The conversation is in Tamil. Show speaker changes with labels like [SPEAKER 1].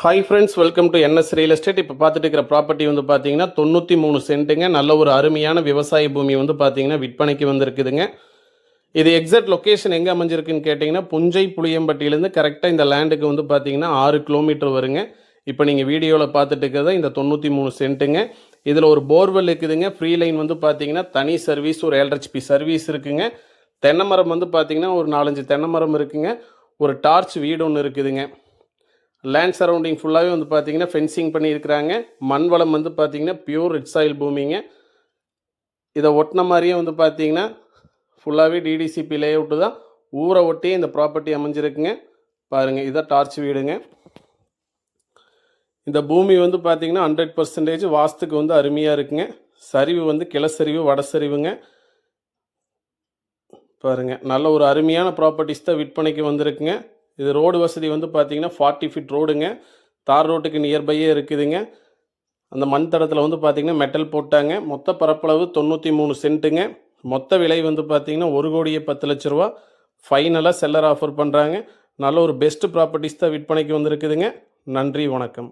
[SPEAKER 1] Hi friends, welcome to NS real estate. இப்போ பார்த்துட்டு இருக்கிற ப்ராப்பர்ட்டி வந்து பார்த்தீங்கன்னா 93 சென்ட்டுங்க. நல்ல ஒரு அருமையான விவசாய பூமி வந்து பார்த்தீங்கன்னா விற்பனைக்கு வந்திருக்குதுங்க. இது எக்ஸாக்ட் லொக்கேஷன் எங்கே அமைஞ்சிருக்குன்னு கேட்டிங்கன்னா புஞ்சை புளியம்பட்டியிலேருந்து கரெக்டாக இந்த லேண்டுக்கு வந்து பார்த்தீங்கன்னா 6 கிலோமீட்டர் வருங்க. இப்போ நீங்கள் வீடியோவில் பார்த்துட்டு இருக்கிறத இந்த 93 சென்ட்டுங்க. இதில் ஒரு போர்வெல் இருக்குதுங்க. ஃப்ரீ லைன் வந்து பார்த்தீங்கன்னா தனி சர்வீஸ் ஒரு 7 HP சர்வீஸ் இருக்குங்க. தென்னை மரம் வந்து பார்த்தீங்கன்னா ஒரு 4-5 தென்னை மரம் இருக்குங்க. ஒரு டார்ச் வீடு ஒன்று இருக்குதுங்க. லேண்ட் சரௌண்டிங் ஃபுல்லாகவே வந்து பார்த்தீங்கன்னா ஃபென்சிங் பண்ணியிருக்கிறாங்க. மண் வளம் வந்து பார்த்தீங்கன்னா பியூர் ரெட் சாயில் பூமிங்க. இதை ஒட்டின மாதிரியே வந்து பார்த்தீங்கன்னா ஃபுல்லாகவே டிடிசிபி லேஅவுட்டு தான். ஊரை ஒட்டி இந்த ப்ராப்பர்ட்டி அமைஞ்சிருக்குங்க. பாருங்கள், இதான் டார்ச் வீடுங்க. இந்த பூமி வந்து பார்த்தீங்கன்னா 100% வாஸ்துக்கு வந்து அருமையாக இருக்குங்க. சரிவு வந்து கிளசரிவு வடசரிவுங்க. பாருங்கள், நல்ல ஒரு அருமையான ப்ராப்பர்ட்டிஸ் தான் விற்பனைக்கு வந்திருக்குங்க. இது ரோடு வசதி வந்து பார்த்தீங்கன்னா 40 ஃபீட் ரோடுங்க. தார் ரோட்டுக்கு நியர்பையே இருக்குதுங்க. அந்த மண் தடத்தில் வந்து பார்த்தீங்கன்னா மெட்டல் போட்டாங்க. மொத்த பரப்பளவு 93 சென்ட்டுங்க. மொத்த விலை வந்து பார்த்தீங்கன்னா 1,10,00,000 ரூபா. ஃபைனலாக செல்லர் ஆஃபர் பண்ணுறாங்க. நல்ல ஒரு பெஸ்ட் ப்ராப்பர்ட்டிஸ் தான் விற்பனைக்கு வந்திருக்குதுங்க. நன்றி, வணக்கம்.